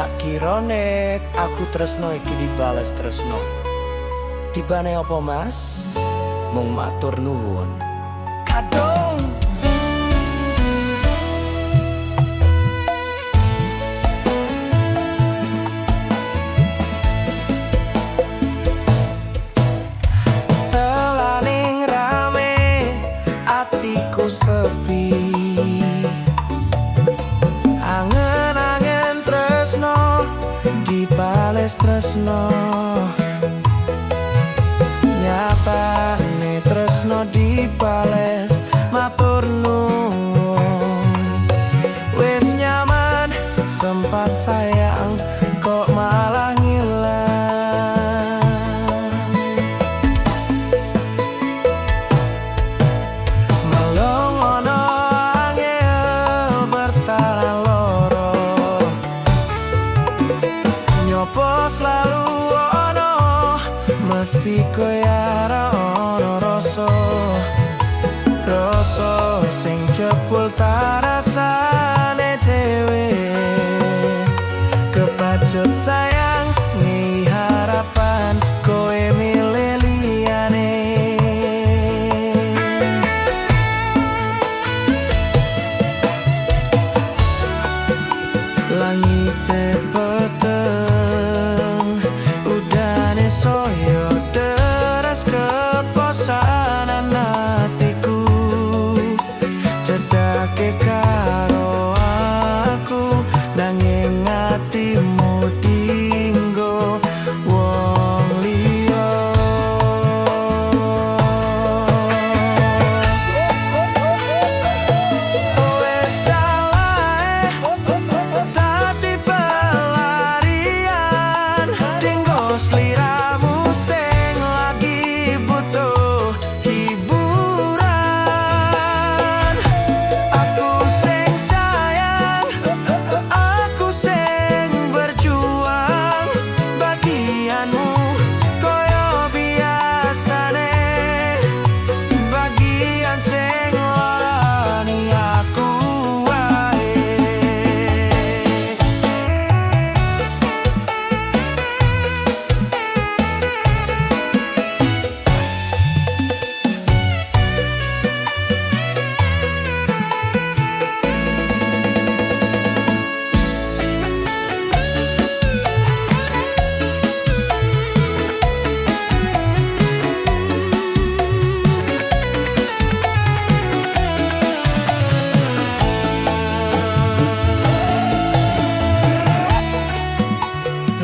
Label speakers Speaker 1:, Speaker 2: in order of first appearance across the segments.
Speaker 1: Tak kira nek aku tresno iki dibales tresno. Tibane apa mas? Mung matur nuwun. Kadung telaning rame atiku sepi. Angen-angen tresno dibales tresno. Nyatane tresno dibales matur nuwun. Wis nyaman sempat sayang kok malah ngilang. Melong ono angel bertalan loro. Nyopo selalu ono mesti koyara ono rasa. Rasa sing jebul tarasane dhewe. Kepacut sayang nih harapan kowe milih liyane. Langite peteng udane soyo deras keposanan hatiku. Cedake karo aku nanging atimu dinggo wong liya. Wes talae dadi pelarian dinggo sliramu sing lagi butuh hiburan. Aku sing sayang, aku sing berjuang. Bagianmu koyo biasane, bagian sing larani aku wae.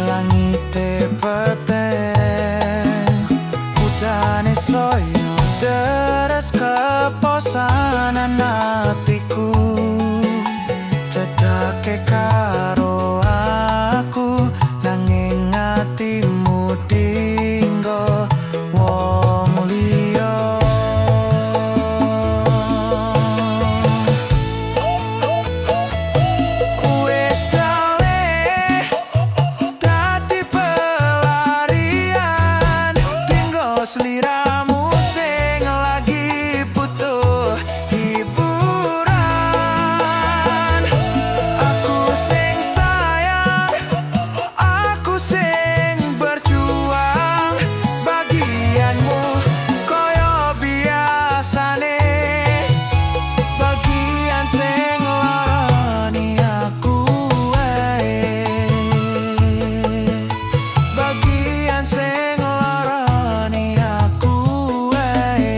Speaker 1: Langite peteng udane soyo deres keposanan hatiku. Cedake karo aku nanging atimu dinggo wong liya. Wis daleh dadi pelarian dinggo sliramu sing lagi butuh hiburan. Aku sing sayang, aku sing berjuang. Bagianmu koyo biasane, bagian sing larani aku wae. Bagian sing larani aku wae.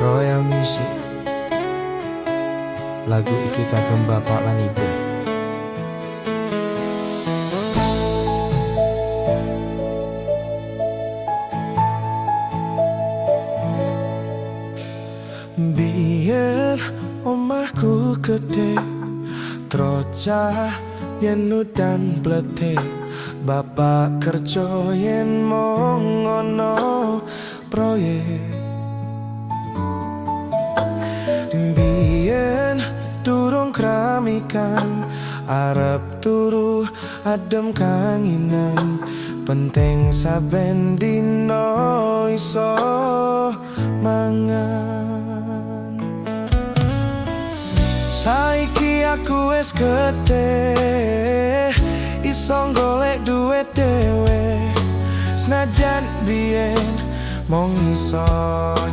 Speaker 2: Royal Music. Lagu iki kagem bapak lan ibu.
Speaker 1: Biyen omahku gede, trocah yen udan bletik. Bapak kerja yen mung ono proyek. Biyen durung kramikan, arep turu adem kanginan.
Speaker 2: penting saben dino iso mangan. Saiki aku wis gedhe, iso golek duit dhewe. Senajan biyen mung iso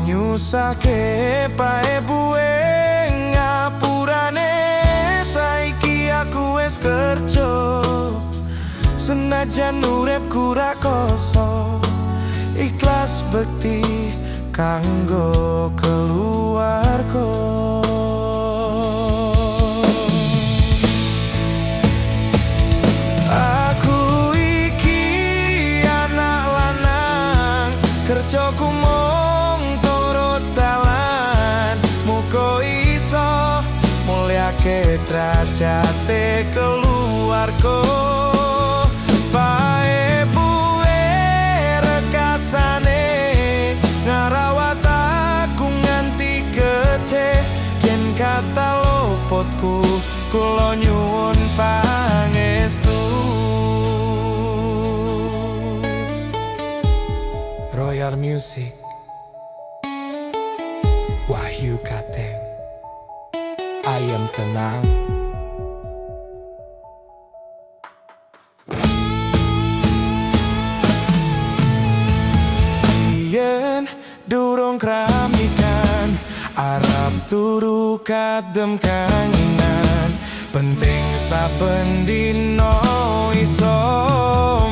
Speaker 2: nyusahke pae buwe ngapurane. Saiki aku wis kerja, senajan uripku ra kosong, ikhlas bekti kanggo keluarga. Aku iki anak lanang, kerjaku mung turut dalan. Muga iso mulyake derajate keluarga. Pae buwe rekasane ngarawat aku nganti gedhe. Yen kata luputku kula nyuwun pangestu. Royal Music, Wahyu Kateng, Ayam Tenang. Yen durung kramikan, arep turu kadem kangenan. Penting saben dino iso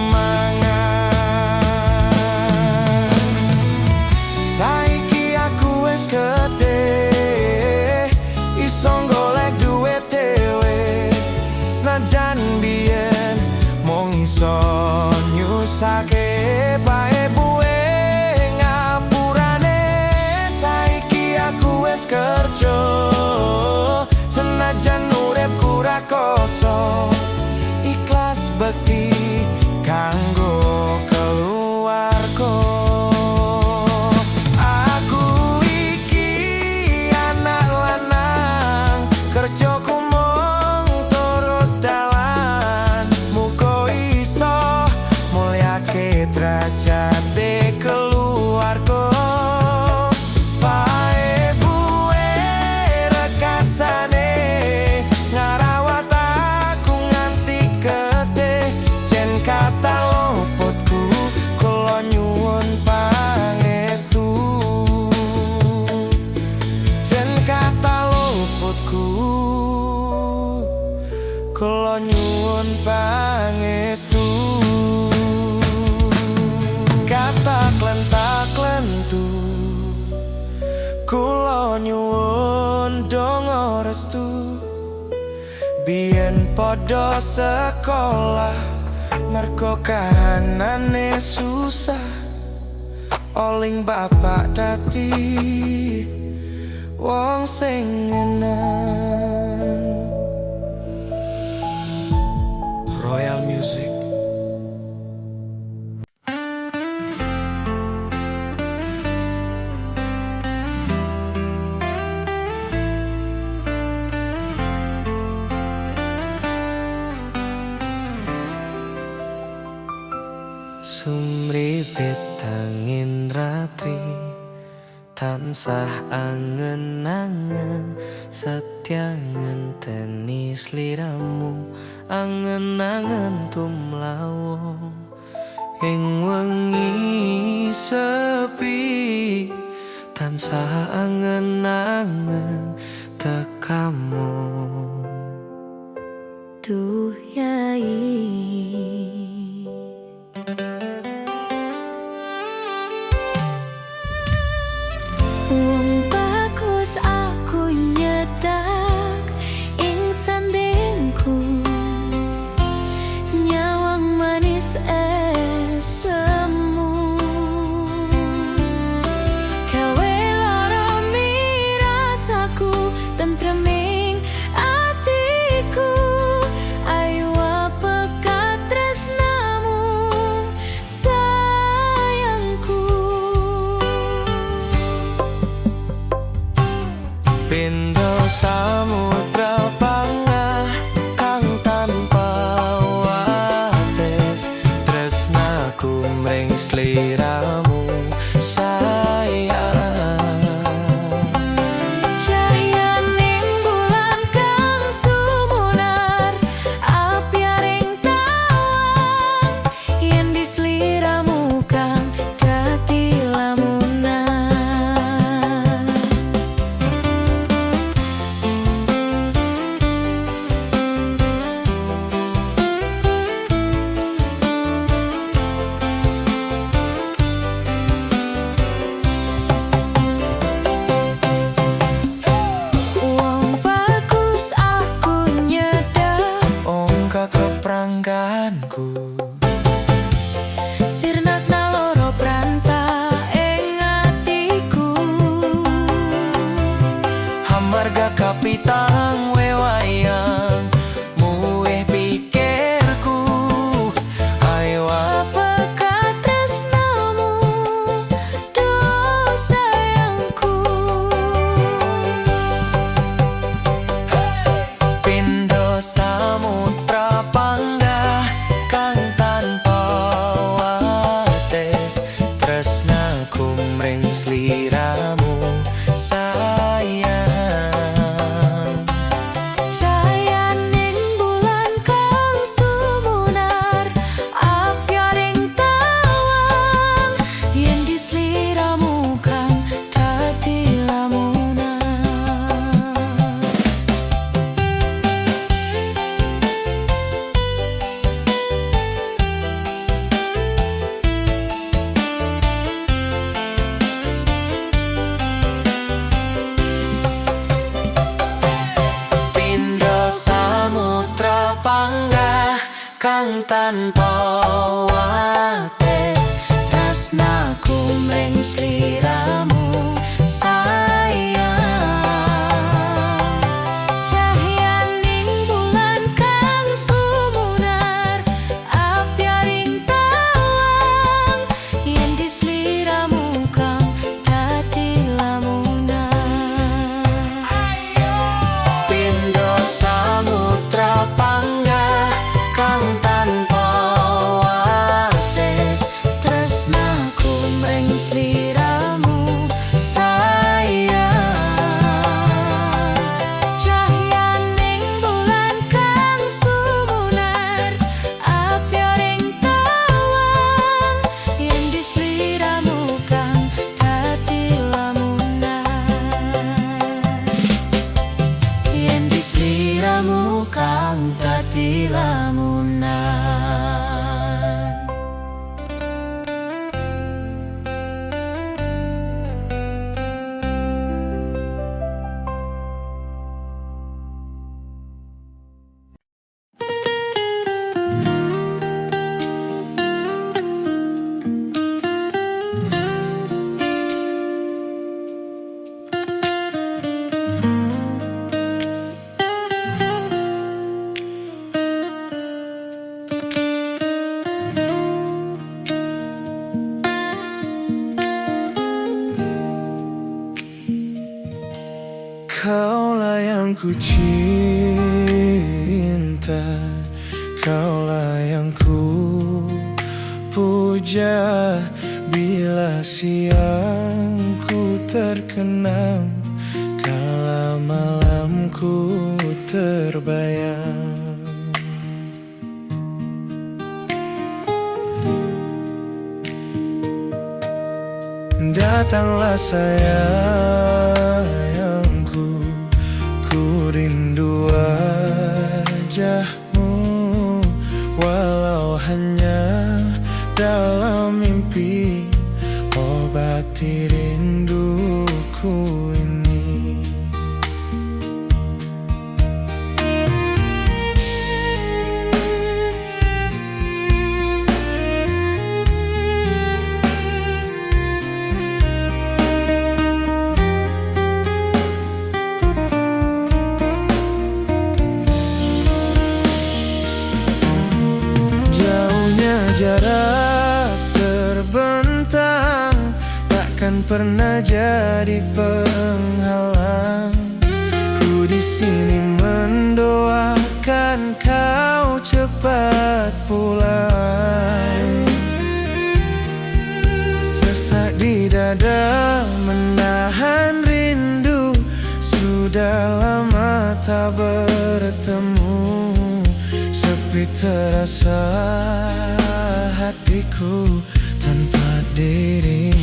Speaker 2: mangan. Saiki aku wis gedhe, iso golek duit dhewe. Senajan biyen mung iso nyusahke pae buwe ngapurane. Saiki aku wis kerja, senajan uripku ra kosong, ikhlas bekti kanggo keluarga. Aku iki anak lanang, kerjaku mung turut dalan. Muga iso mulyake derajate keluarga. Pae buwe rekasane ngarawat aku nganti gedhe. Jen kata luputku kula nyuwun pangestu. Jen kata luputku kula nyuwun pangestu. Kata klentak-klentu kula nyuwun donga restu. Biyen padha sekolah, mergo kahanane susah. Oling bapak dadi wong sing ngenang. Royal Music.
Speaker 1: Sumripit angin ratri, tansah angen-angen. Setya ngenteni sliramu, angen-angen tumlawong. Ing wengi sepi, tansah angen-angen tekamu.
Speaker 3: Duh yai, wong bagus aku nyedak ing sandingku. Nyawang manis semu, gawe lara mirasaku, tentreming atiku. Ayo pekat
Speaker 1: sliramu sayang.
Speaker 3: Cahyaning bulan kang sumunar, apyaring tawang, yen di sliramu kang dadi lamunan. Wong bagus aku nyedak,
Speaker 1: Ongka keprangganku,
Speaker 3: sirnak naloro pranta ing atiku.
Speaker 1: hamarga kapitang wewayang muweh pikirku. Aywa
Speaker 3: Apakah tresnamu, do sayangku?
Speaker 1: pindo samudra panggah kang tanpa wates, tresnaku mring sliramu sayang.
Speaker 3: Cahyaning bulan kang sumunar, apyaring tawang, yen di sliramu kang dadi lamunan.
Speaker 1: Pindo samudra panggah kang tanpa wates, tresnaku mring sliramu sayang.
Speaker 3: Cahyaning bulan kang sumunar, apyaring tawang, yen di sliramu kang dadi lamunan.
Speaker 1: Pindo samudra panggah kang tanpa wates, tresnaku mring sliramu sayang.
Speaker 3: Cahyaning bulan kang sumunar, apyaring tawang, yen di sliramu kang dadi lamunan. Yen di sliramu kang dadi lamunan.
Speaker 2: Kaulah yang ku cinta, kaulah yang ku puja. Bila siang ku terkenang, kala malamku terbayang. Datanglah sayangku, ku rindu wajahmu, walau hanya dalam mimpi. Obati rinduku ini. Jauhnya jarak terbentang, takkan pernah jadi penghalang. Ku di sini mendoakan kau cepat pulang. terasa hatiku tanpa dirimu.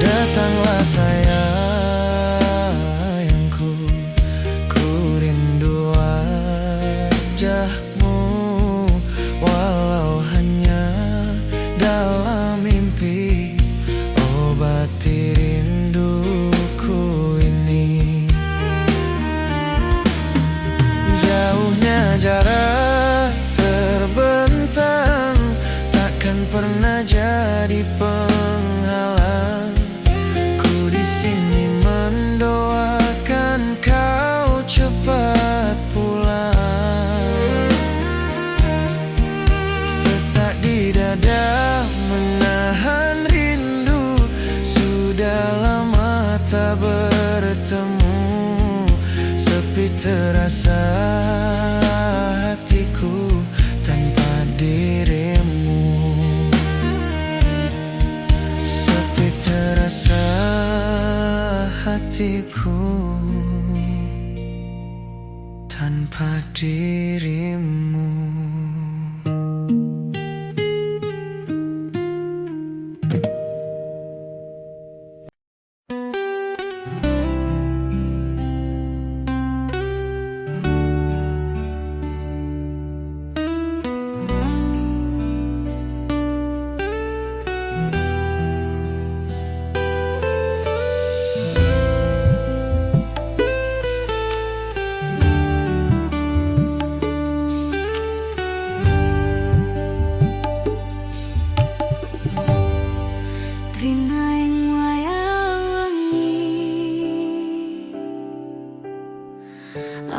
Speaker 2: Datanglah sayangku, ku rindu wajahmu, walau hanya dalam mimpi. Obati rinduku ini. Jauhnya jarak terbentang takkan pernah jadi penghalang. Sini mendoakan kau cepat pulang. Sesak di dada menahan rindu, sudah lama tak bertemu. Sepi terasa hatiku tanpa dirimu. Sepi terasa hatiku tanpa dirimu.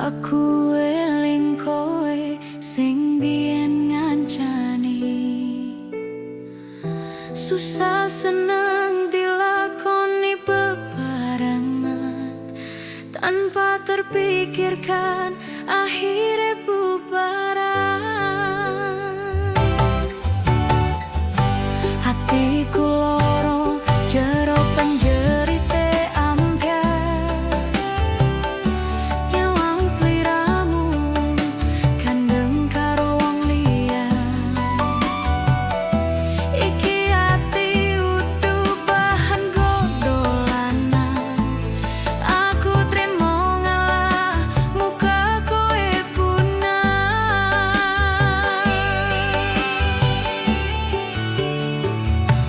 Speaker 3: Aku eling kowe sing biyen ngancani, susah senang dilakoni bebarengan, tanpa terpikirkan akhirnya bubaran. Hatiku loro jero penjerite ambyar, nyawang sliramu kandeng karo wong liya. Iki ati udu bahan gondolanan, aku trimo ngalah muka kowe punah.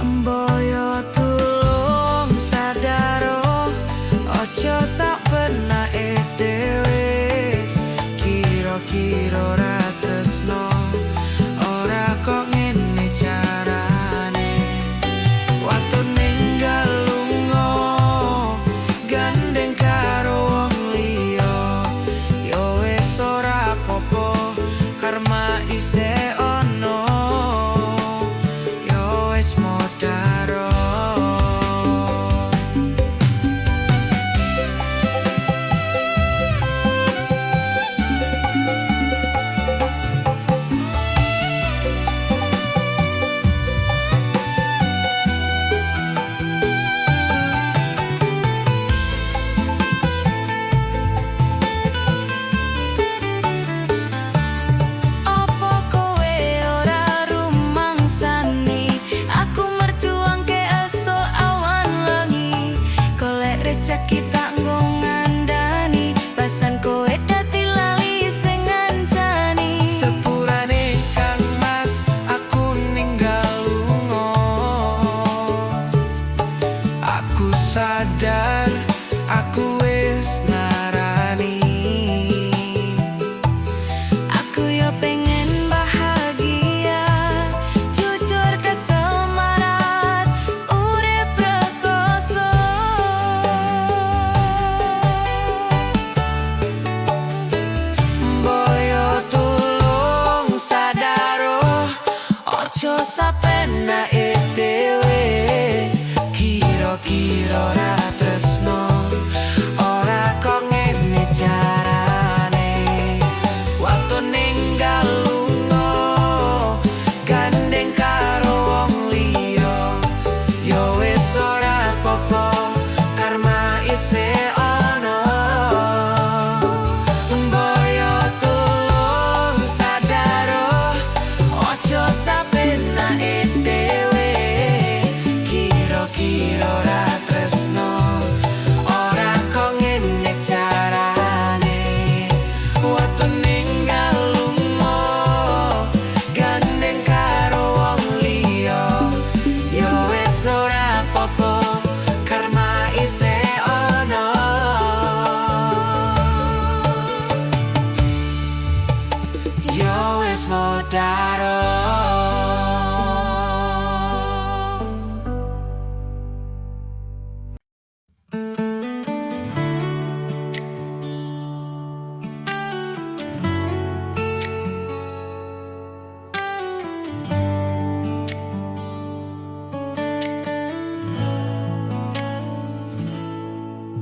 Speaker 3: Mboyo tulung sadaro, ojo sak penake dhewe. Kira-kira ora tresno, ora kok ngene carane. Waktu ninggal lunga gandeng karo wong liya, yo wis ora apa-apa, karma isih ono, yo wis modaro.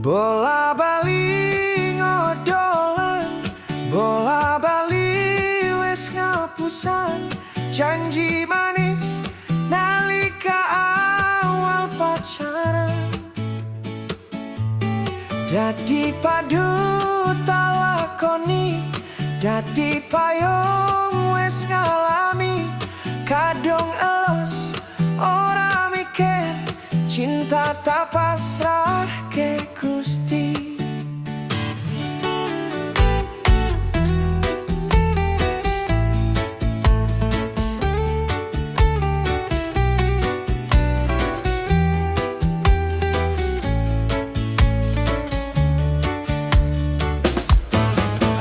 Speaker 3: Bola bali ngodolan, bola bali wis ngapusan. Janji manis nalika awal pacaran, dadi padu talakoni, dadi payung wis ngalami. Kadung elus ora mikir, cinta tak pasrah ke Gusti.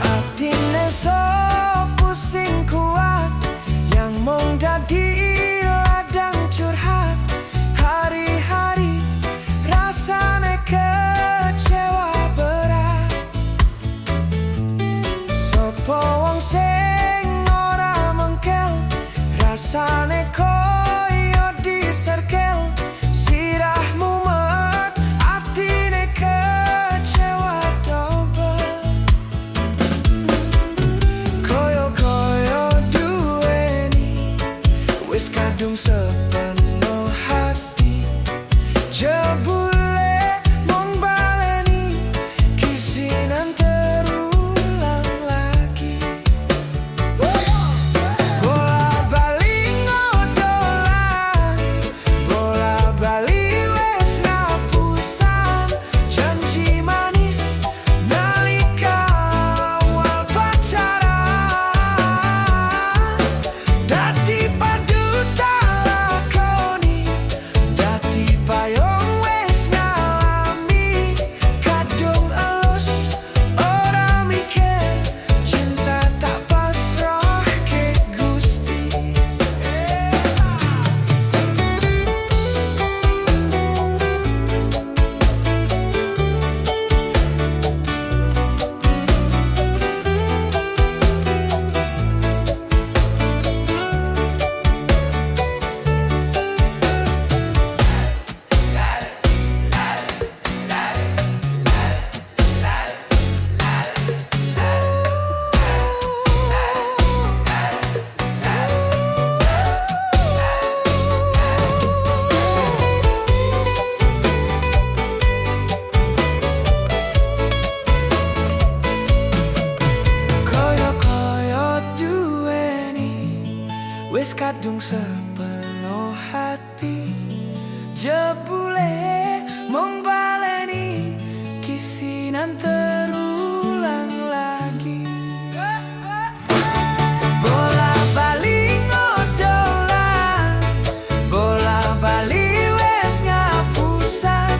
Speaker 3: Atine so pusing kuat, yang mung dadi ladang curhat. Hari-hari rasane kecewa berat. Sopo wong sing ora mengkel, rasane koyo diserkel. Sirah mumet, atine kecewa double. Koyo-koyo duweni wis kadung sepenuh hati. Jebule mung baleni kisinan terulang lagi. Bola bali ngodolan, bola bali wis ngapusan. Janji manis nalika awal pacaran, dadi padu talakoni, dadi payung wis ngalami. Kadung elus ora mikir, cinta tak pasrah ke Gusti. Koyo-koyo duweni wis kadung sepenuh hati. Jebule mung baleni kisinan terulang lagi. Bola bali ngodolan, bola bali wis ngapusan.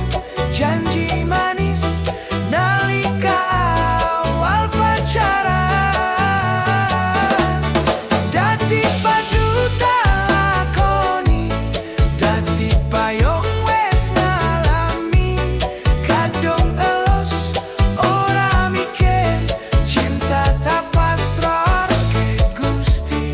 Speaker 3: Janji manis nalika awal pacaran, dadi padu talakoni, dadi payung wis ngalami. Kadung elus ora mikir, cinta tak pasrah ke Gusti.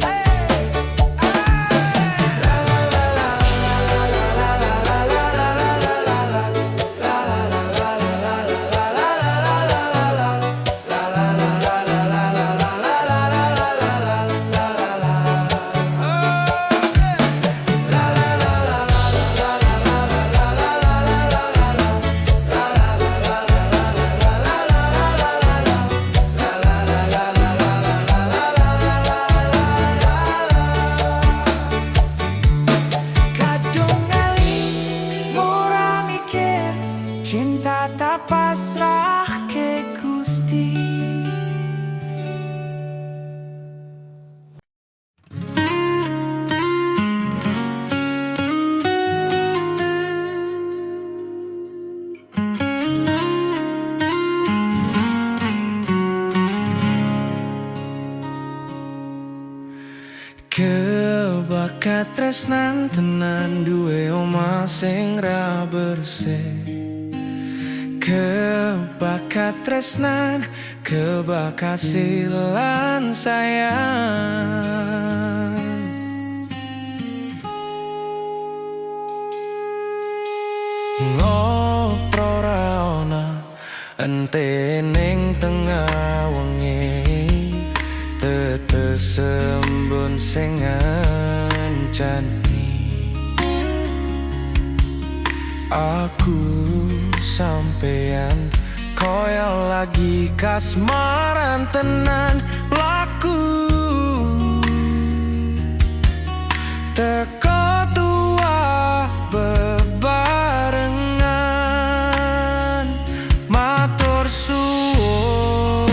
Speaker 3: Kadung ngali ora mikir, cinta tak pasrah ke Gusti. Kebakat tresnan tenan duwe omah sing ra bersih. Kebakat tresnan, kebakat silan sayang. Ngopro ra ona ente ning tengah wengi tetes embun sing ngancani aku sampeyan koyo lagi kasmaran tenan laku teko tua bebarengan matur suwun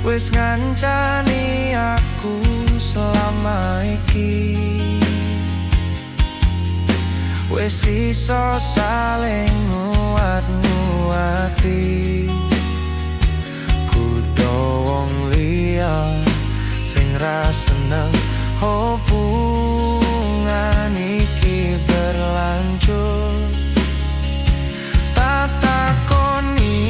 Speaker 3: wis ngancani aku selama iki wis iso saling nguat-nguati kudu wong liya sing ra seneng hubungan iki berlanjut tak takoni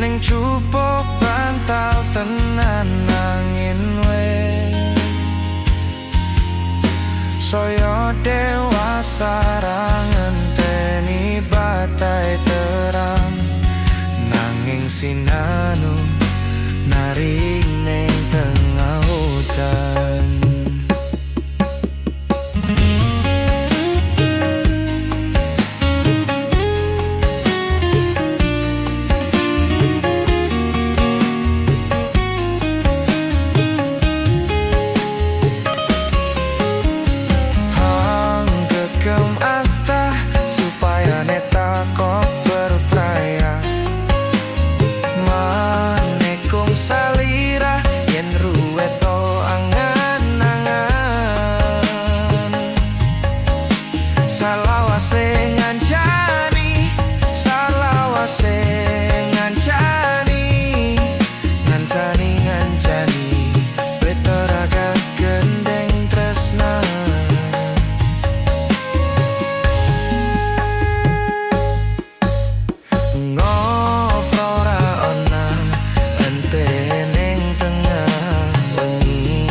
Speaker 3: ning cupuk bantal tenan angin wes saya dewasa ngenteni batai terang nanging sinanu nari ning tengah hutan hang gegem asta supaya neta kok berpraya manekung salira yen ruweto angan-angan salawase ngancani betaraga gendeng tresna ngopora ona ente ning tengah wengi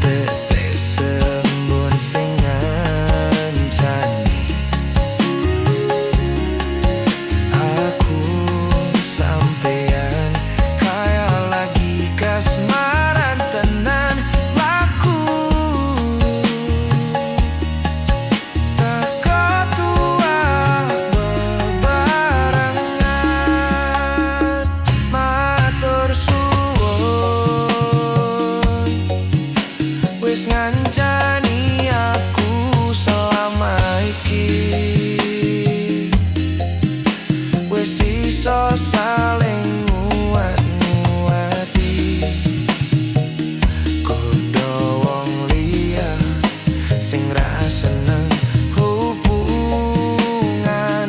Speaker 3: tetes embun sing ngancani aku sampeyan kaya lagi kasmaran tenan laku teko tua bebarengan matur suwun wis ngancani aku selama iki wis iso saling nguat-nguati kudu wong liya sing ra seneng hubungan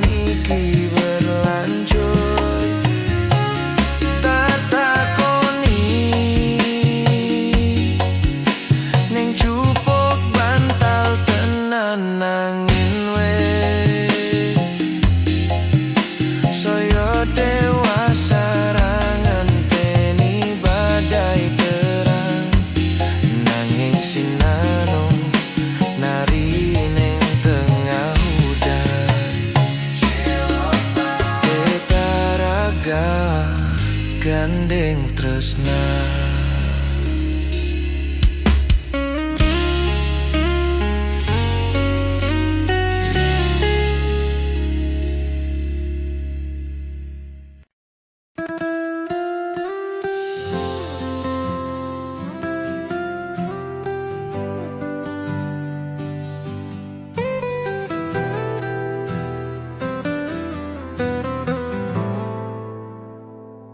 Speaker 3: iki berlanjut tak takoni ning cupuk bantal tenan angin wes saya dewasa ngenteni badai terang nanging sinano nari ning tengah hutan betaraga gandeng tresna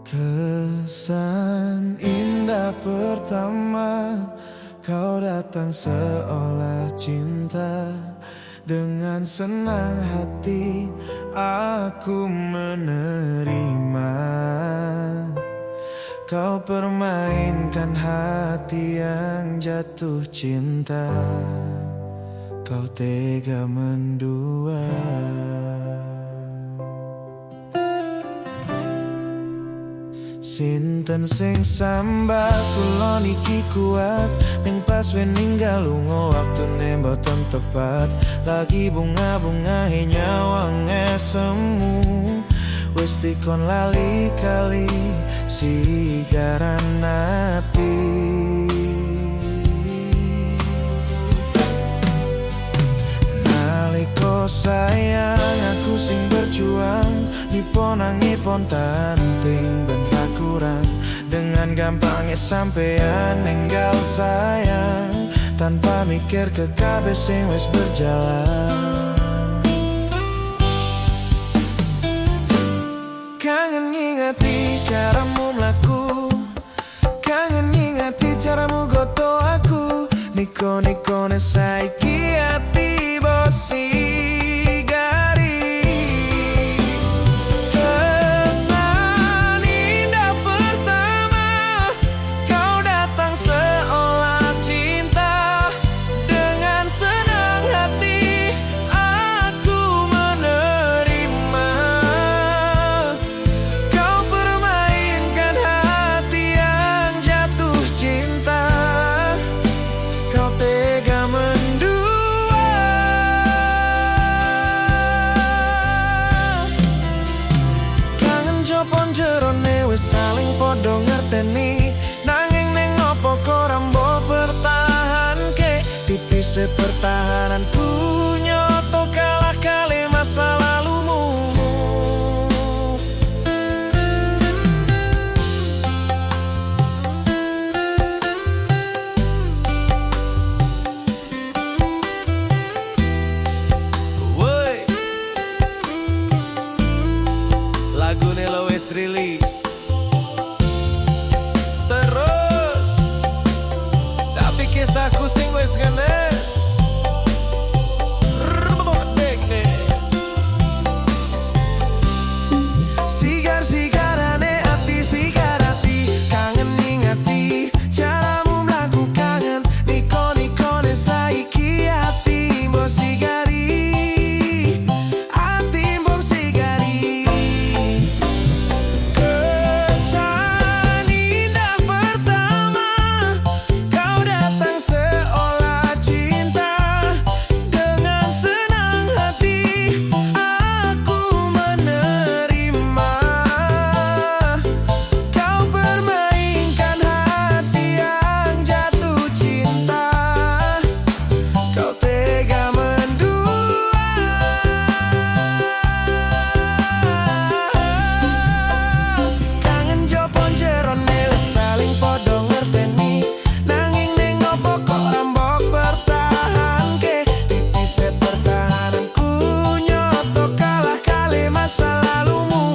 Speaker 3: kesan indah pertama kau datang seolah cinta dengan senang hati aku menerima kau permainkan hati yang jatuh cinta kau tega mendua sinten sing sambat kula niki kuat ning pas we ninggal lunga waktune
Speaker 2: boten tepat. Lagi bunga-bunga nyawang semu. Wis dikon lali kali sigaran ati. Naliko sayang aku sing berjuang, nipon tanting ben ra kurang. Dengan gampangnya sampean ninggal sayang, tanpa mikir ke kabeh sing wis berjalan. Kangen ngingati caramu mlaku, kangen ngingati caramu goto aku. Niko saiki ati bosi gari. Kesan indah pertama kau datang seolah cinta. Dengan senang hati aku menerima. Kau permainkan hati yang jatuh cinta. Kau tega mendua. Kangen jopon jerone wis saling podo ngerteni. Nanging neng opo korambo bertahanke. Tipis pertahananku nyoto kalah kali masa lalumu. Woi, lagu Nelo wis rilis. Terus tapi kisahku sing wis ngenes. Sigar-sigarane ati sigarati, kangen ngingati caramu mlaku kangen. Niko-nikone saiki ati mbok sigari, ati mbok sigari. Kesan indah pertama kau datang seolah cinta. Dengan senang hati aku menerima. Kau permainkan hati yang jatuh cinta. Kau tega mendua. Kangen jopon jerone wis saling podo ngerteni. Nanging ning opo kok rambok bertahanke. Tipis pertahananku nyoto kalah kali masa lalumu.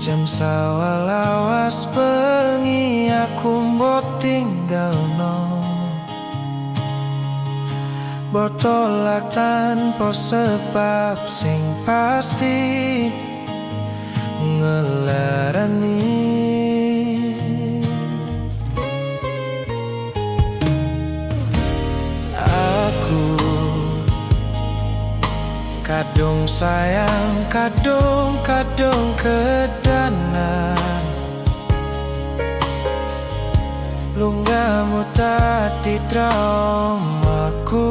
Speaker 2: Jam sawalawas bengi aku mbok tinggalno. Botolak tanpa sebab sing pasti ngelarani. Aku kadung sayang, kadung kedanan. Lunggamu tadi traumaku.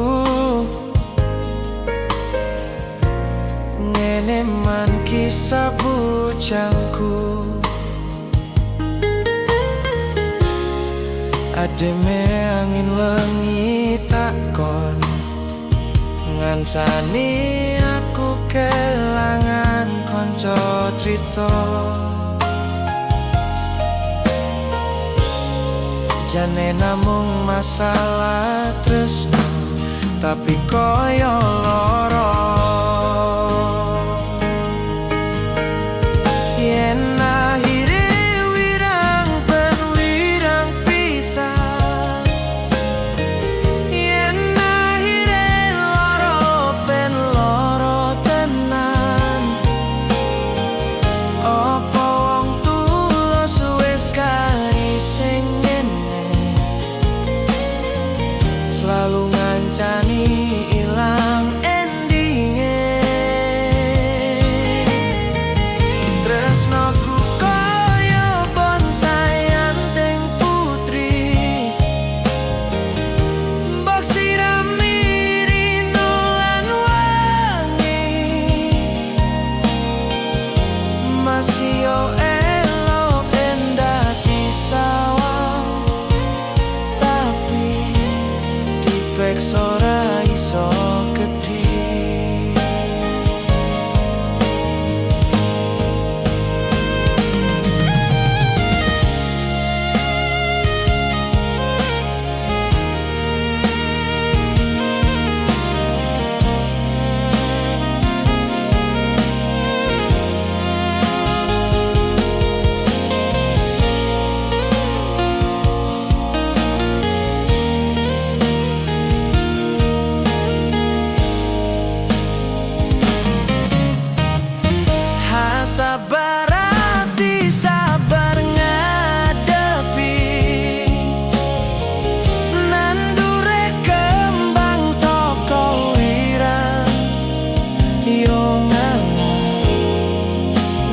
Speaker 2: Ngene man kisah bujangku. Ademe angin lengi takon ngancani aku kelangan konco trito.
Speaker 3: Jane namung masalah tresno tapi koyo loro. Yen akhire wirang ben wirang pisah, yen akhire loro ben loro tenan. Apa wong tulus wis kali sing ngene selalu ngancani ilang endinge. Tresnoku koyo bonsai anting putri, mbok sirami rino lan wangi. Masih yo elok endah disawang, tapi dipeksa ora iso gedhi. Sabar hati, sabar ngadepi nandure kembang toko wirang. Yo ngalah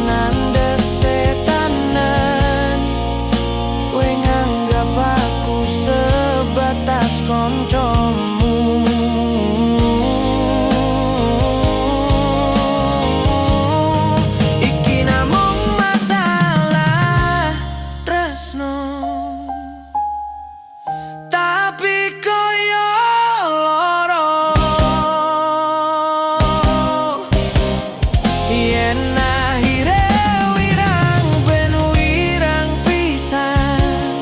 Speaker 3: ngandes setanan, kowe nganggap aku sebatas koncomu. Tapi koyo loro, yen akhire wirang ben wirang pisan,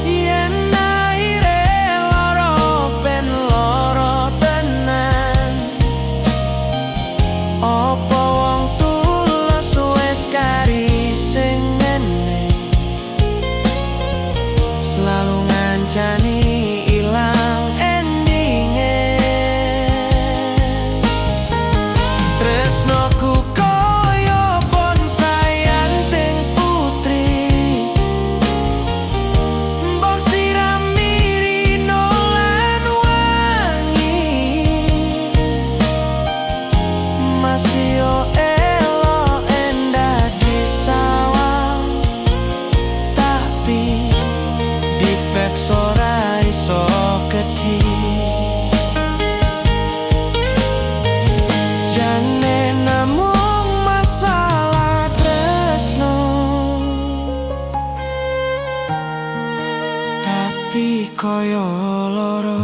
Speaker 3: yen akhire loro ben loro tenan. Apa wong tulus wis kari sing ngene selalu ngancani ilang endinge. Tresnoku koyo bonsai anting putri, mbok sirami rino lan wangi. Masih yo elok endah disawang, tapi dipeksa ora iso gedhi. Jane namung masalah tresno, tapi koyo loro.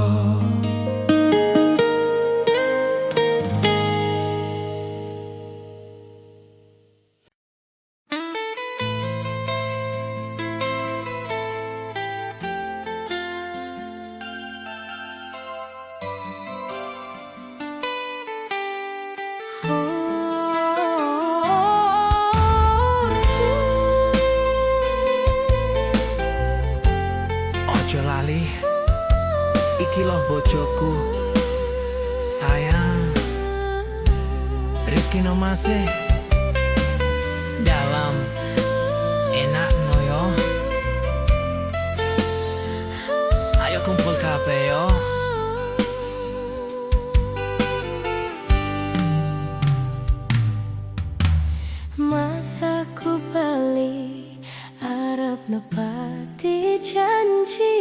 Speaker 3: Ojo lali, iki loh bojoku sayang. Rizky Nomase dalam enak no yo. Ayo kumpul kabeh yo.
Speaker 4: Masa ku bali arep nepati janji,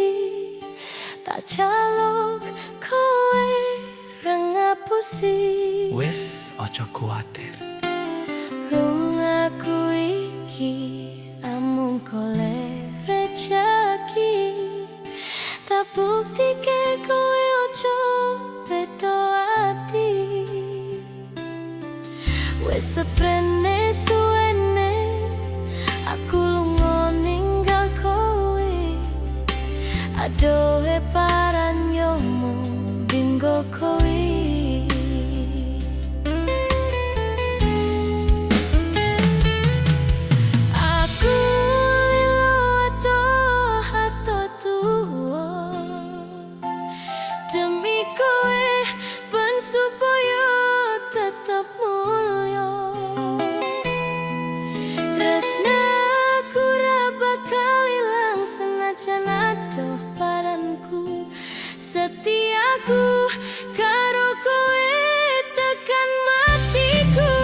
Speaker 4: tak calok kowe rengapusi.
Speaker 3: Wis ojo kuatir,
Speaker 4: Lungaku iki amung kole rejeki, tak bukti ke kowe ojo beto ati. Wis seprene suwene aku lunga ninggal kowe, adohe paranyomu dinggo kowe. Aku lilo ato tuwa demi kowe ben supaya tetep mulya. Tresnaku ra bakal ilang senajan adoh paranku. Setiaku karo kowe tekan matiku.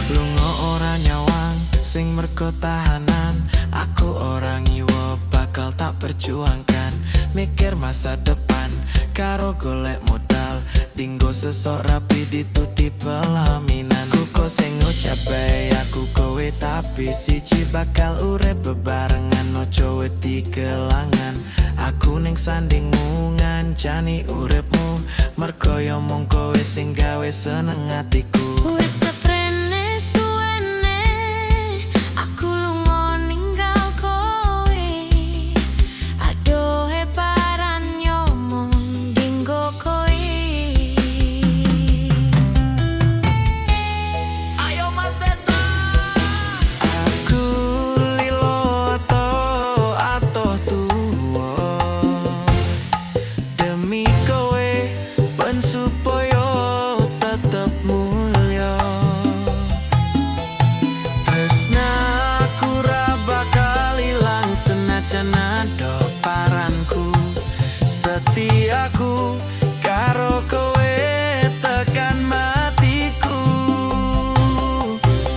Speaker 3: Lunga ora nyawang sing mergo tahanan. Aku orang ngiwa bakal tak perjuangkan. Mikir masa depan karo golek modal. Dinggo sesok rapi dituti pelaminan. Ku sing ngucap bae aku kowe tapi siji bakal urip bebarengan. Ojo wedi kelangan. Aku ning sandingmu ngancani uripmu. Mergo yo mung kowe sing gawe seneng atiku.
Speaker 4: Wis seprene suwene aku lunga ninggal kowe. Adohe paranyomu dinggo kowe.
Speaker 3: Ayo Mas Deta. Aku lilo atoh tuwa demi kowe ben supaya tetep mulya. Tresnaku ra bakal ilang senajan adoh paranku. Setiaku karo kowe tekan matiku.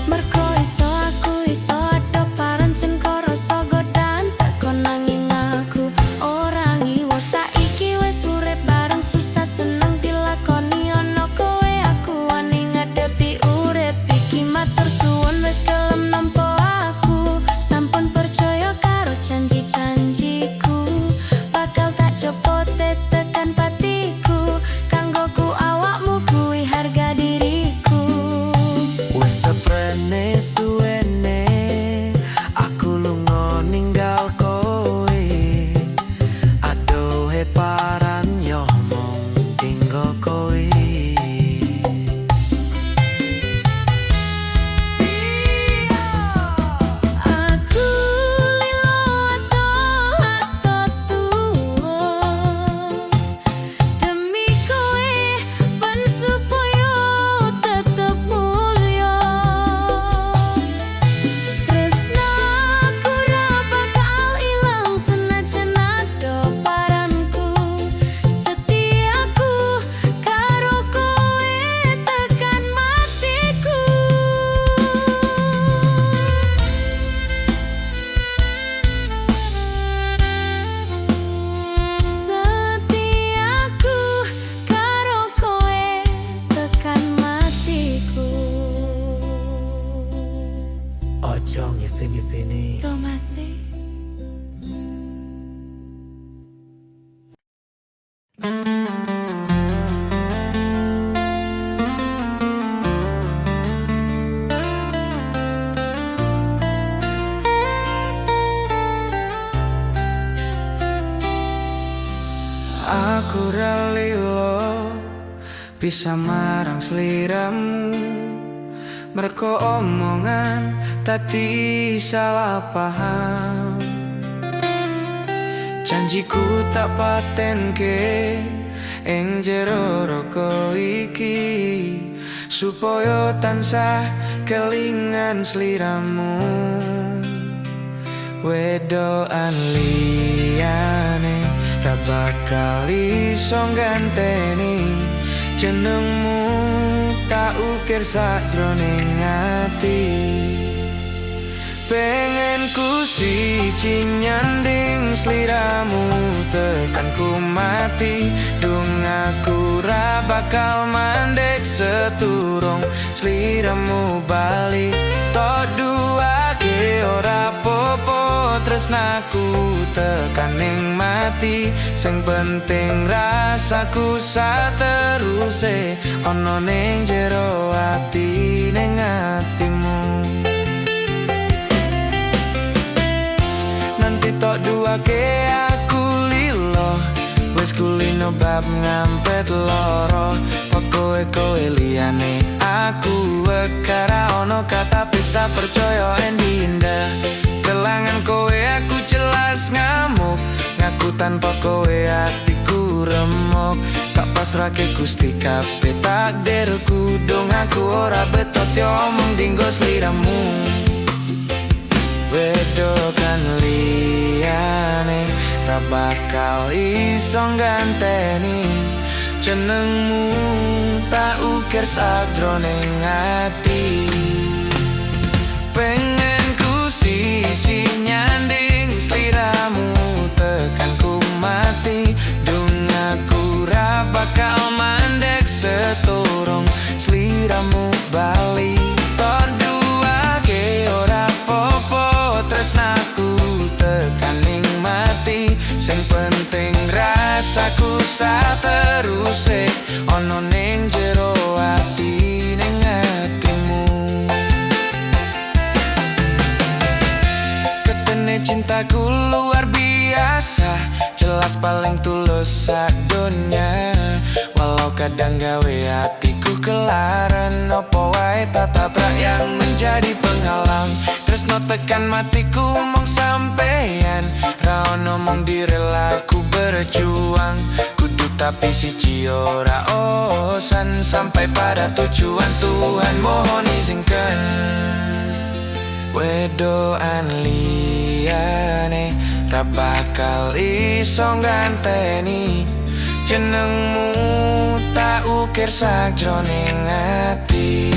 Speaker 4: Merko iso aku iso adoh paran cenko rasa godan teko nanging aku ora ngiwo. Saiki wis urip bareng susah seneng dilakoni ono kowe. Aku wani ngadepi urip iki matur suwun wis gelem nampa aku. Sampun percaya karo janji-janjiku bakal tak copot tekan patiku. Kanggoku awakmu kuwi harga diriku.
Speaker 3: Wis seprene suwene aku lunga ninggal kowe. Adohe paran yo mung dinggo kowe.
Speaker 4: Aku lilo ato tuwa demi kowe ben supaya tetep mulya. Tresnaku ra bakal ilang senajan adoh paranku. Setiaku karo kowe tekan matiku. Setiaku karo kowe tekan matiku.
Speaker 3: Ojo ngisi-ngisini.
Speaker 4: Tomase
Speaker 3: Aku ra lilo bisa marang sliramu. Merko omongan tadi salah paham. Janjiku tak patenke ing jero roko iki supaya tansah kelingan sliramu. Wedoan liyane ra bakal iso ganteni jenengmu tak ukir sakjroning ati. Pengen ku siji nyanding sliramu tekan ku mati. Dung aku ra bakal mandek seturung sliramu balik. Tok duake ora popo tresnaku tekan ning mati. Sing penting rasaku sateruse ono ning jero ati ning atimu. nganti tok duake aku lilo. Wis kulino bab ngampet loro, pokoke kowe liyane aku wekara ono kata bisa percaya endi indah. Kelangan kowe aku jelas ngamuk, ngaku tanpa kowe hatiku remuk. Tak pasrahke Gusti kabeh takdirku, dong aku ora betot yo omong dinggo sliramu. Wedokan liyane ra bakal iso ganteni jenengmu, tak ukir sakjroning ati. Pengen ku siji nyanding sliramu tekan ku mati, dung aku ra bakal mandek seturung sliramu bali. Torduake ora popo tresnaku tekaning mati, sing penting rasaku sateruse ono ning jero ati ning atimu. Ketene cintaku luar biasa, jelas paling tulus sadonya. Walau kadang gawe hatiku kelaran, opo wae tatabrak yang menjadi penghalang. Tresno tekan matiku mong sampeyan, ra ono mong direlaku berjuang. Kudu tapi siji ora osan, sampai pada tujuan Tuhan mohon izinkan. Wedoan liyane ra bakal iso ganteni jenengmu, tak ukir sakjroning ati.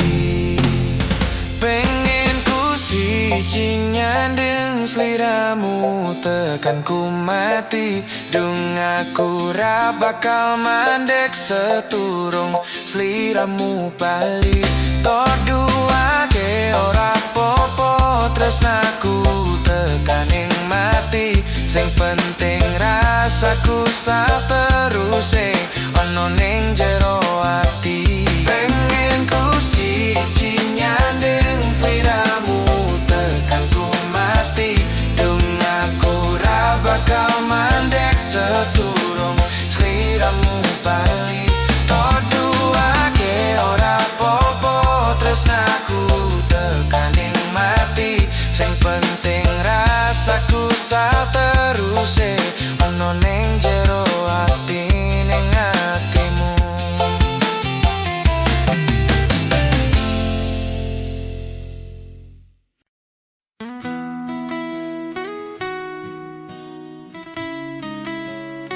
Speaker 3: Pengen ku siji nyandeng sliramu tekan ku mati, dung aku ra bakal mandek seturung sliramu bali. Torduake ora popo tresnaku tekaning mati, sing penting rasaku sateruse ono ning jero ati. Pengen ku siji nyandeng sliramu tekan ku mati, dung aku ra bakal mandek seturung sliramu bali. Torduake ora popo tresnaku tekaning mati, sing penting rasaku sateruse ono ning jero ati ning atimu.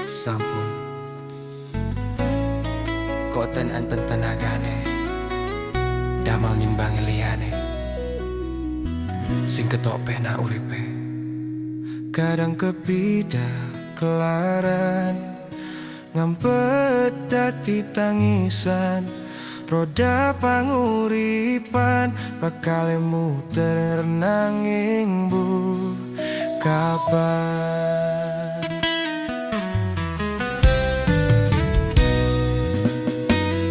Speaker 2: Sampun kok anten tenagane damal nimbangi liyane, sing ketok penak uripe. Kadang kepidah kelaran, ngampet dadi tangisan, roda panguripan bakal muter nanging bu kapan.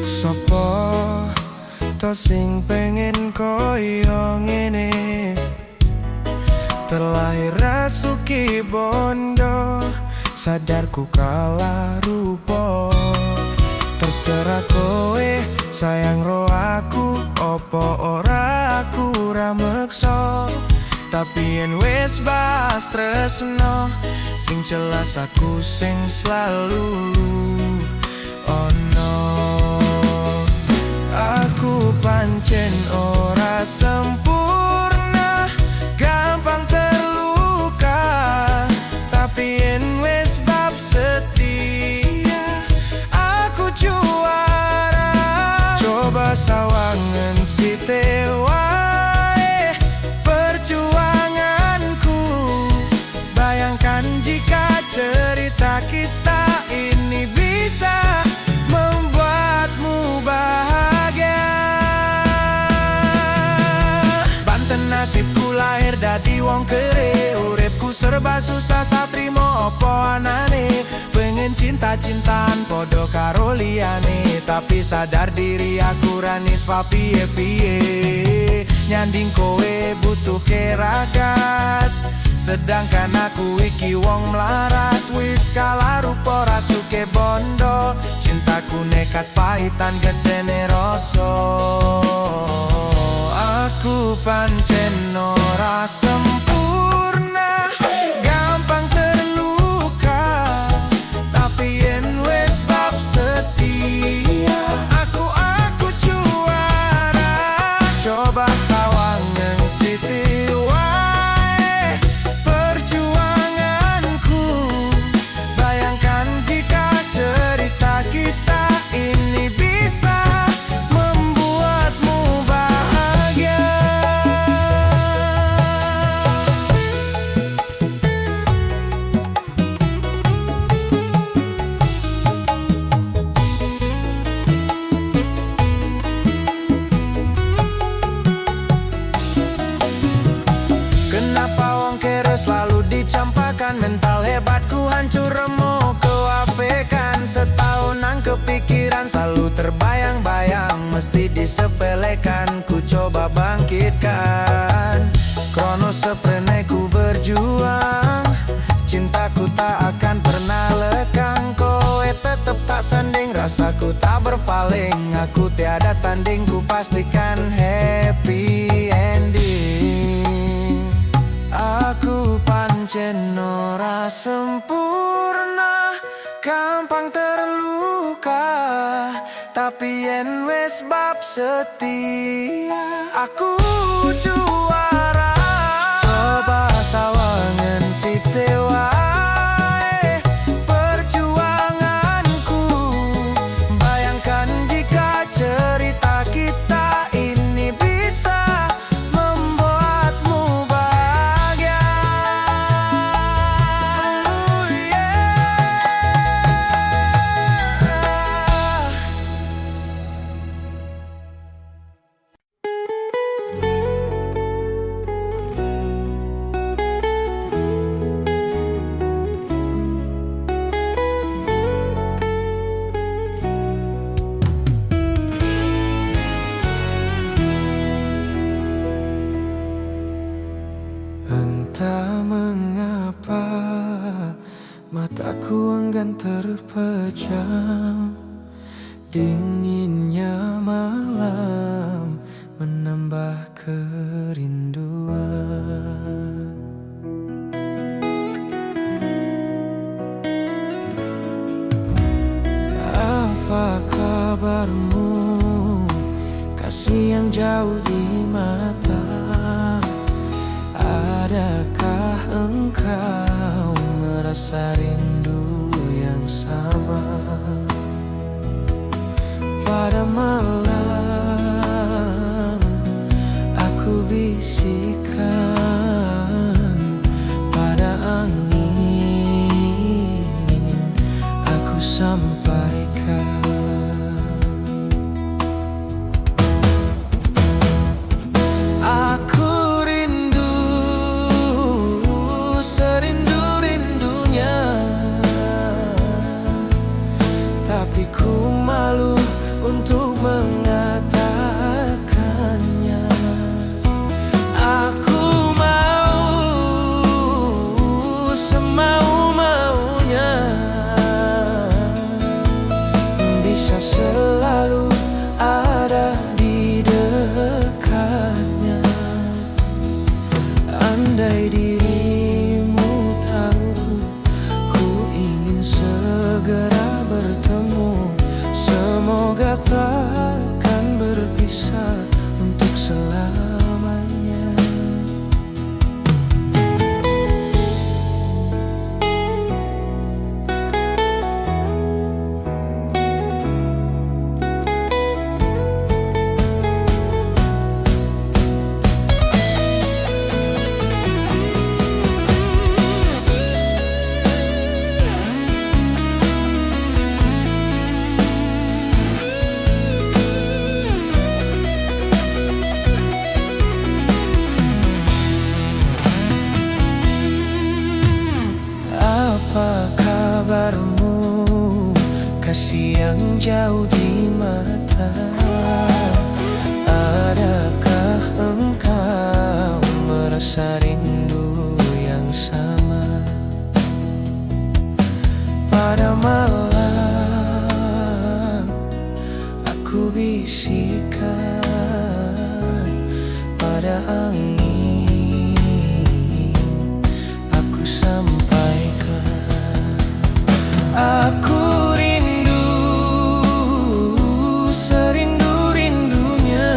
Speaker 2: Sopo to sing pengen koyo ngene, terlahir rasuki bondo, sadarku kalah rupo. Terserah kowe sayang ro aku, opo ora aku ra meksa. Tapi yen wis bahas tresno, sing jelas aku sing selalu ono. Aku pancen ora sempurna, gampang terluka. Tapi yen wis bab setia, aku juara. Coba sawangan si wae perjuanganku. Bayangkan jika cerita kita ini bisa membuatmu bahagia. Banten nasibku lahir dadi wong kere, uripku serba susah satrimo opo anane. Pengen cinta-cintaan podo karo liyane, tapi sadar diri aku raniswa piye-piye. Nyanding kowe butuh keragat, Sedangkan aku iki wong melarat, wis kalah rupa rasuke bondo. Cintaku nekat pahitan gedene rasa. Aku pancen ora sempurna, gampang terluka. Tapi yen wis bab setia, aku juara. Coba sawangan siti wae perjuanganku. Bayangkan jika cerita kita ini bisa membuatmu bahagia. Kenapa wong kere selalu dicampakan? Mental hebatku hancur remuk kewapekan. Setahun nang kepikiran selalu terbayang-bayang, mesti disepelekan, ku coba bangkitkan. Krono sepreneku berjuang, cintaku tak akan pernah lekang. Kowe tetep tak sanding, rasaku tak berpaling. Aku tiada tanding, ku pastikan happy ending. Aku pancen ora sempurna, gampang terluka. Tapi yen wis bab setia, aku juara. Coba sawangan siti wae perjuanganku. Bayangkan jika cerita kita ini bisa membuatmu bahagia. Oh yeah.
Speaker 3: Entah mengapa mataku enggan terpejam. Dinginnya malam menambah kerinduan. Apa kabarmu, kasih yang jauh di mata? Adakah engkau merasa rindu yang sama? Pada malam aku bisikan, pada angin aku sampaikan. Aku serindu-rindunya, tapi ku malu untuk mengatakannya. Aku mau semau-maunya, bisa selalu ada di dekatnya. Andai dirimu tahu, ku ingin segera bertemu. Semoga takkan berpisah untuk selamanya. Apa kabarmu, kasih yang jauh di mata? Adakah engkau merasa rindu yang
Speaker 2: bisikan pada angin, aku sampaikan. Aku rindu, serindu-rindunya,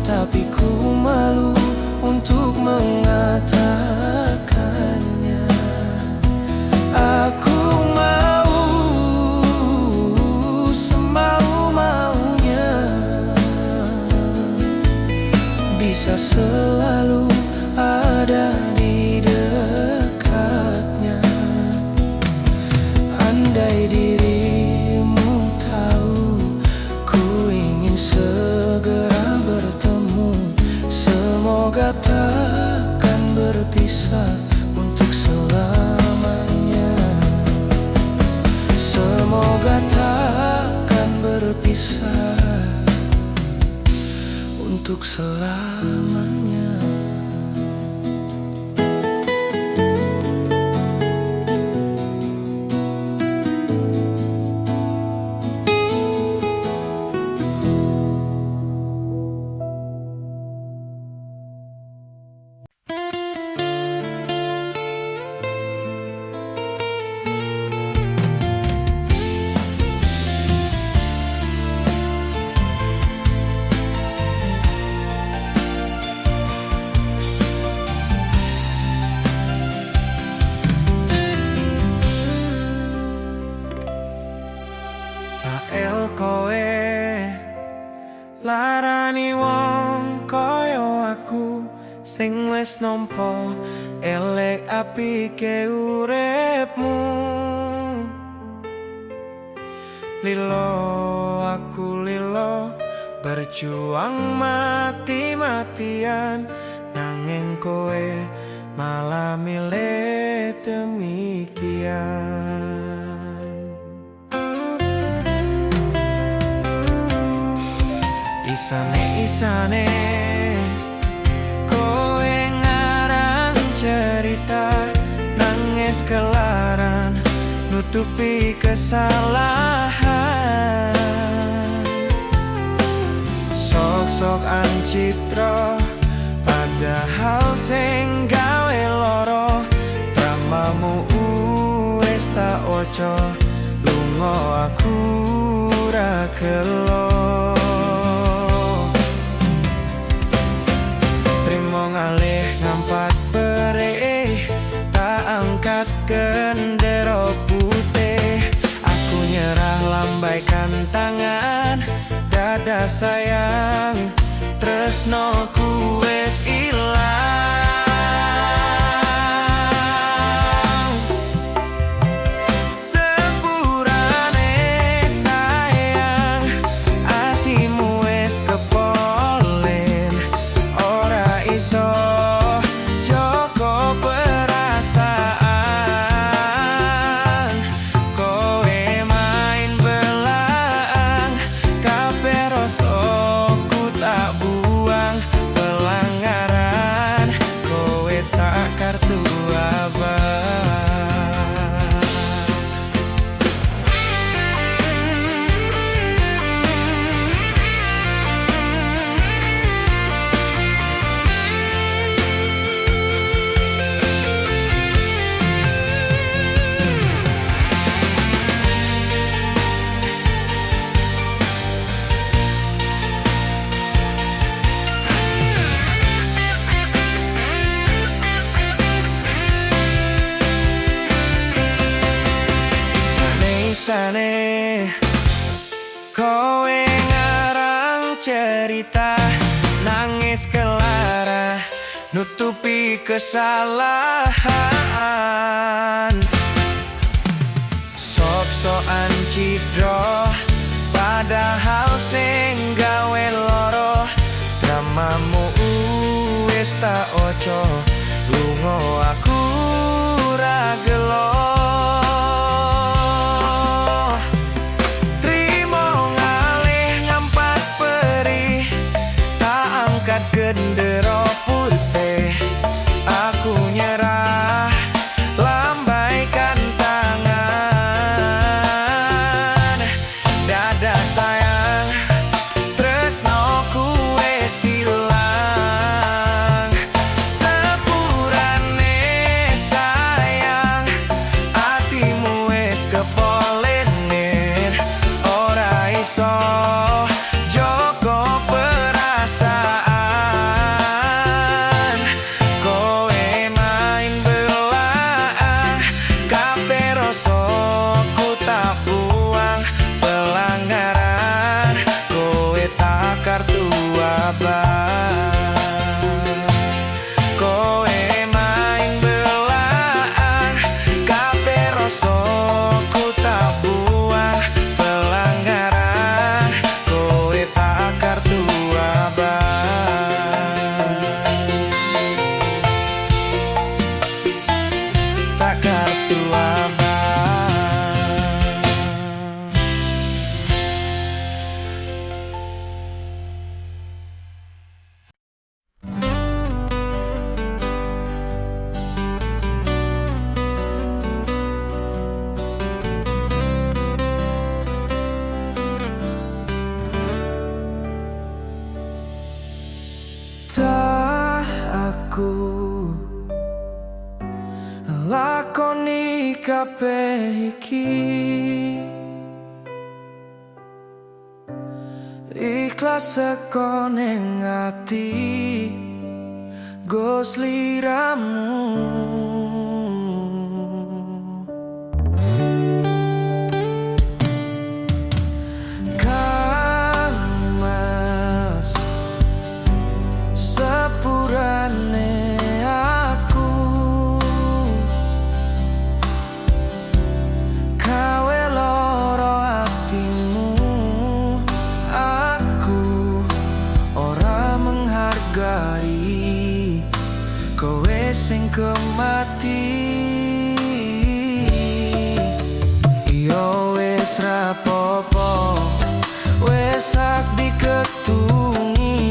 Speaker 2: tapi ku malu untuk mengatakannya. Aku mau semau-maunya, bisa selalu ada di dekatnya. Andai dirimu tahu, ku ingin segera bertemu. Semoga takkan berpisah untuk selamanya. Semoga takkan berpisah untuk selamanya.
Speaker 3: Kael kowe larani wong koyo aku, sing wis nampa elek apike uripmu. Lilo aku lilo, berjuang mati-matian, nanging kowe malah milih demikian. Isane kowe ngarang cerita, nangis kelaran nutupi kesalahan. Sok-sok ancitra, padahal sing gawe loro. Dramamu wis tak ojo, lunga aku ra gelo. Ngalih ngampat perih, tak angkat gendera putih. Aku nyerah lambaikan tangan, dada sayang, tresnoku wis ilang. Sepurane sayang, atimu wis kepolen, ora iso joko perasaan. Kowe main belang, kabeh rasaku tak buang. Pelanggaran kowe tak kartu abang. Isane kowe ngarang cerita, nangis kelara nutupi kesalahan. Sok-sokan cidro, padahal sing gawe loro. Dramamu wis tak ojo, lunga aku ra gelo. Gendera putih, aku nyerah. kartu abang.
Speaker 2: Tak aku lakoni kabeh iki, ikhlas saka ning ati go sliramu. Kang Mas sepurane aku kawe loro hatimu, aku ora menghargai kowe sing kemati. Yo wis rapopo, wis sak diketungi,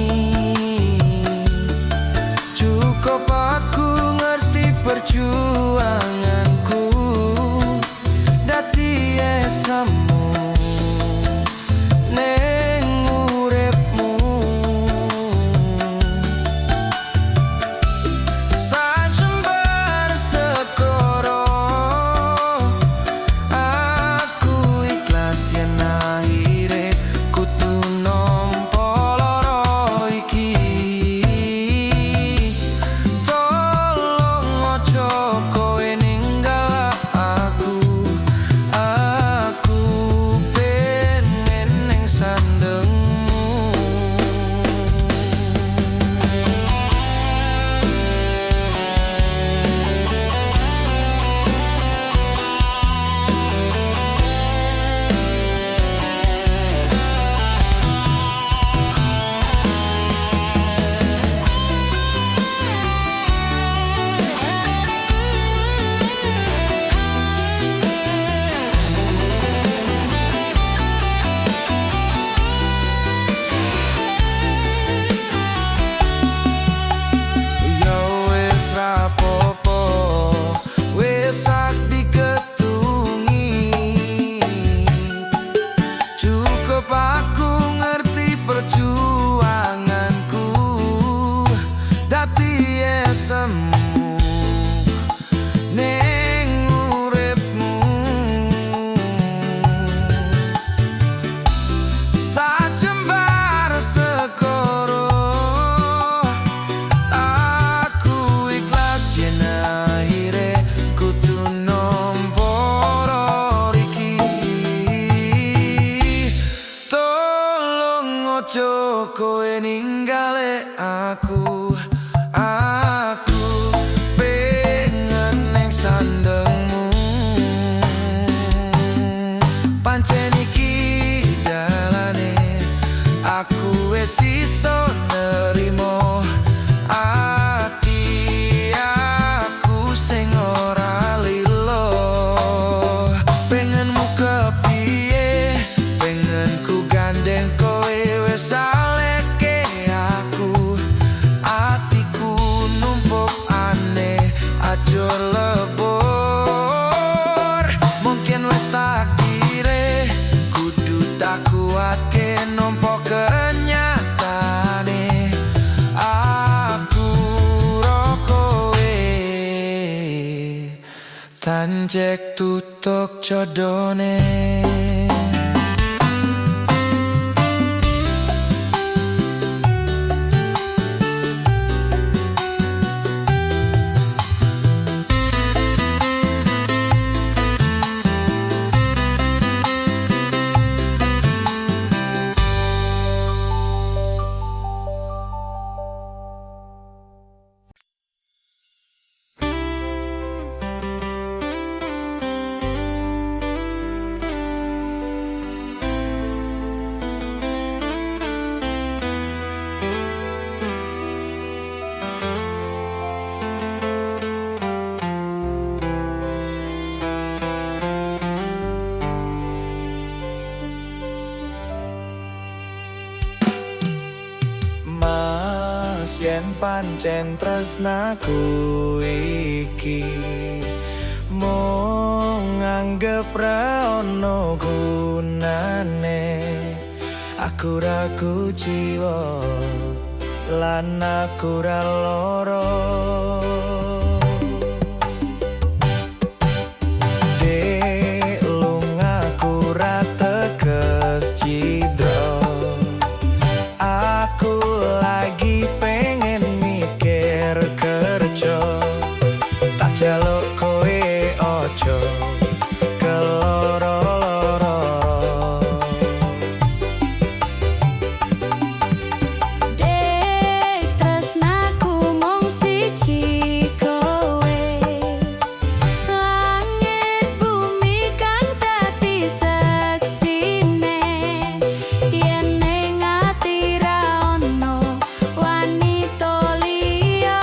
Speaker 2: cukup aku ngerti perjuanganku, dadi esemu ning uripmu. Sajembar sekoro aku ikhlas yen akhire kudu nampa loro iki. Tolong ojo kowe ninggal aku pengen ning sandengmu. Yo wis rapopo, wis sak diketungi, cukup aku ngerti perjuanganku, dadi esemu ning uripmu. Sajembar sekoro aku ikhlas yen akhire kudu nampa loro iki. Tolong ojo kowe ninggale aku pengen ning sandengmu. Pancen iki dalane aku wis iso nerimo ati aku sing ora lilo. Pengenmu kepiye, pengenku gandeng kowe wis aleke aku, atiku numpuk aneh aja lebur. Mungkin wis takdire kudu tak kuatke nampa kenyataane aku ro kowe tanjek tutuk jodone.
Speaker 3: yen pancen tresnaku iki mung nganggep ra ono gunane. Aku ra kuciwa lan aku ra lara. Dek lungaku ra teges cidra. Aku lagi pengen mikir kerja. Tak jaluk kowe ojo keloro-loro.
Speaker 4: Dek tresnaku mung siji kowe. Langit bumi kan dadi seksine. Yen ning ati ra ono wanita liya.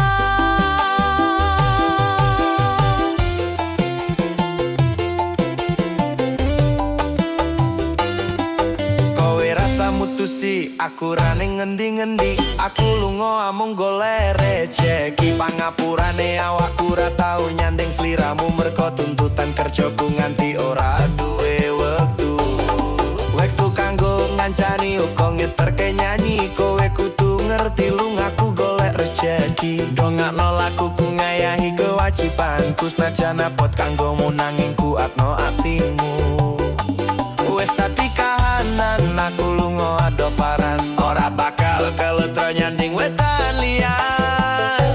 Speaker 3: Kowe rasa mutusi, aku ra ning ngendi-ngendi. Aku lunga amung golek rejeki. Pangapurane awakku ra tau nyanding sliramu. Merko tuntutan kerjaku nganti ora duwe wektu. Wektu kanggo ngancani uga ngeterke nyanyi. Kowe kudu ngerti lungaku golek rejeki. Dongakno lakuku ngayahi kewajibanku. Senajan apot kanggomu nanging kuatno atimu. Wes tadi kahanan aku lunga ado paran. Ora bakal keletro nyanding wetan liyan.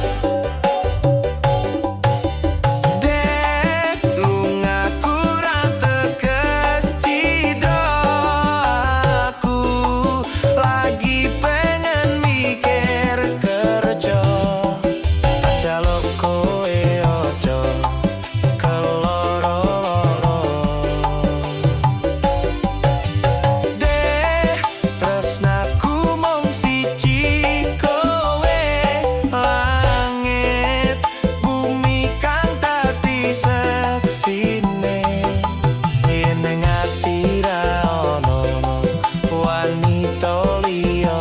Speaker 3: Dek lungaku ra teges cidra. Aku lagi pengen mikir kerja. Tak jaluk kowe ojo keloro-loro. Dek tresnaku mung siji kowe. Langit bumi kang dadi seksine. Yen ning ati ra ono wanita liya.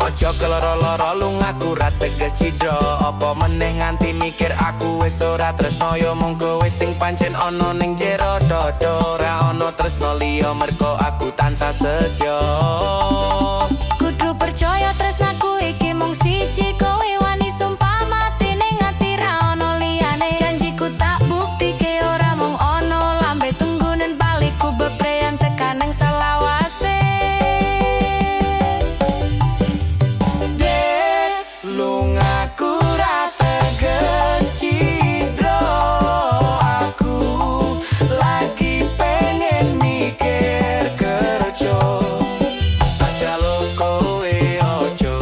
Speaker 3: Ojo keloro-loro lungaku ra teges cidra. Apa meneh nganti mikir aku wis ora tresno. Yo mung kowe sing pancen ono ning jero dodo. Ra ono tresno liya merko aku tansah setya.
Speaker 4: Kudu percaya tresnaku iki mung siji kowe. Wani sumpah mati ning ati ra ono liyane. Janjiku tak buktike ora mung ono lambe tunggunen baliku bepreyan tekan ning selawase.
Speaker 3: Dek lungaku ra teges cidra. Aku lagi pengen mikir kerja. Tak jaluk kowe ojo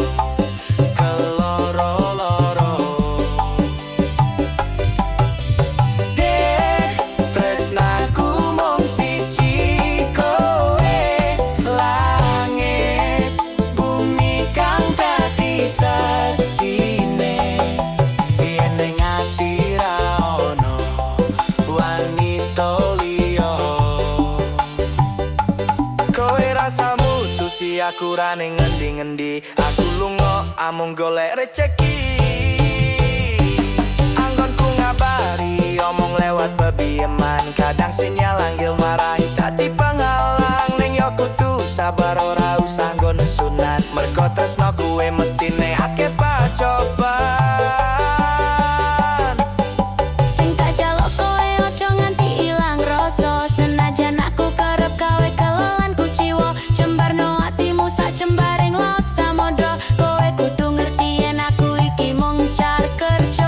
Speaker 3: keloro-loro. Dek tresnaku mung siji kowe. Langit bumi kang dadi seksine. Yen ning ati ra ono wanita liya. Kowe rasa mutusi, aku ra ning ngendi-ngendi. Aku lunga amung golek rejeki. Anggonku ngabari omong lewat bebieman. Kadang sinyal anggil marahi dadi penghalang. Ning yo kudu sabar ora usah nggon sunat. Mergo tresno kuwe mestine akeh pacoban.
Speaker 4: Sing tak jaluk kowe ojo nganti ilang rasa. Senajan aku kerep gawe kelolan kuciwa. Jembarno atimu sak jembaring laut samodra. Kowe kudu ngerti yen aku iki mung car kerja.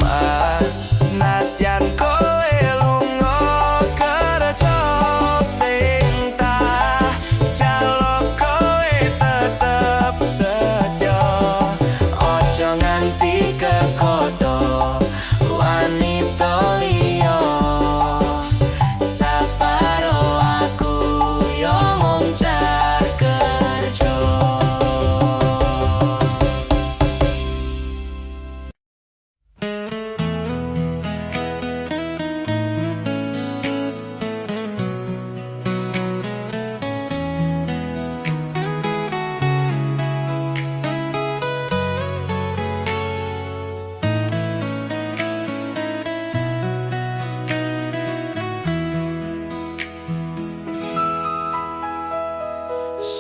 Speaker 3: Mas nadyan kowe lunga kerja.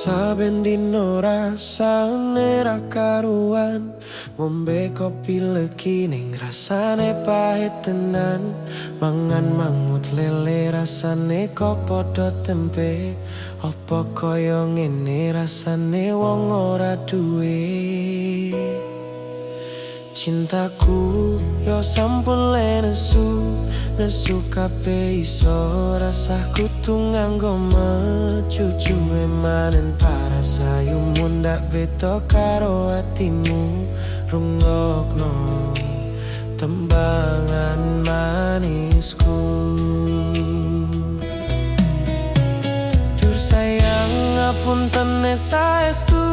Speaker 2: Saben dino rasane ra karuan, ngombe kopi legi ning rasane pahit tenan. Mangan mangut lele rasane kok padha tempe. Apa kaya ngene rasane wong ora duwe. Cintaku yo sampun le nesu kabeh iso rasaku tuh nganggo mecucu emanen parasayu mundak beda karo atimu. Rungokno tembangan manisku. Dur sayang ngapunten saestu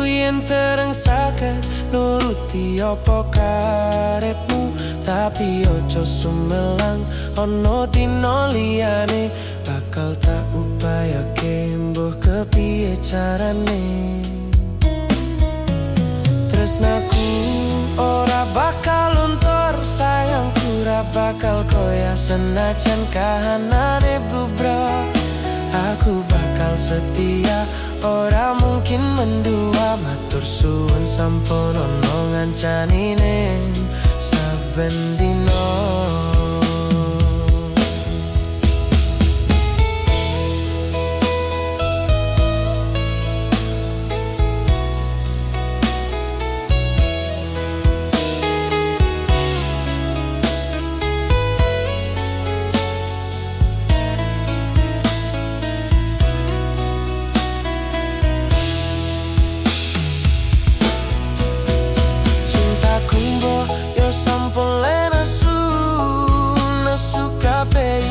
Speaker 2: yen tereng saged nuruti apa karepmu, tapi ojo sumelang ono dino liyane bakal tak upayake mbuh kepiye carane. Tresnaku ora bakal luntur, sayangku ora bakal koyah senajan kahanane bubrok. Aku bakal setia, ora mungkin mendua. Matur suwun sampun ono ngancani ning saben dino.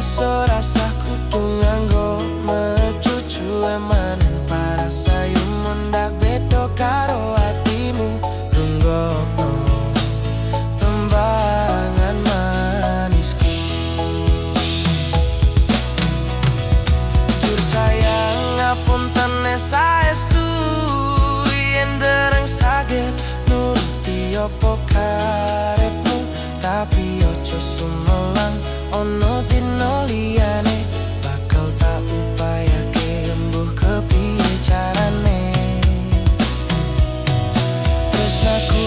Speaker 2: Iso rasaku tuh nganggo mecucu emanen parasayu mundak beda karo atimu. Runggokno tembangan manisku. Dur sayang ngapunten saestu yen dereng saged nuruti apa karepmu, tapi ojo sumelang ono dino liyane bakal tak upayake mbuh kepiye carane. Tresnaku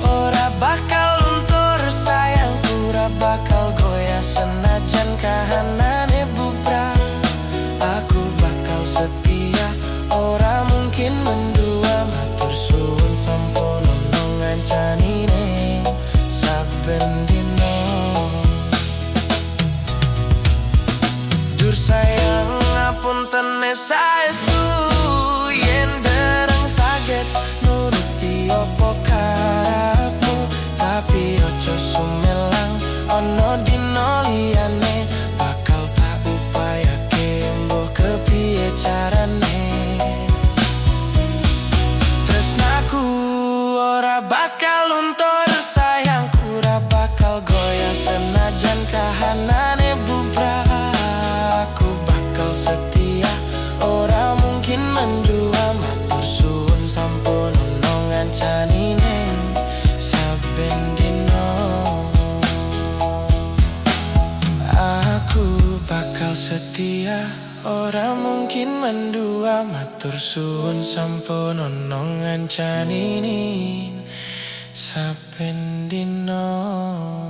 Speaker 2: ora bakal luntur, sayangku ora bakal goyah senajan kahanane bubrah. Aku bakal setia, ora mungkin mendua. Matur suwun sampun ono ngancani ning saben dino. Dur sayang ngapunten saestu yen dereng saged nuruti apa karepmu, tapi ojo sumelang ono dino liyane bakal tak upayake mbuh kepiye carane. Tresnaku ora bakal luntur, sayangku ora bakal goyah senajan kahanane bubrah. Aku bakal setia, ora mungkin mendua. Matur suwun sampun ono ngancani ning saben dino. Aku bakal setia, ora mungkin mendua. Matur suwun sampun ono ngancani ning saben dino.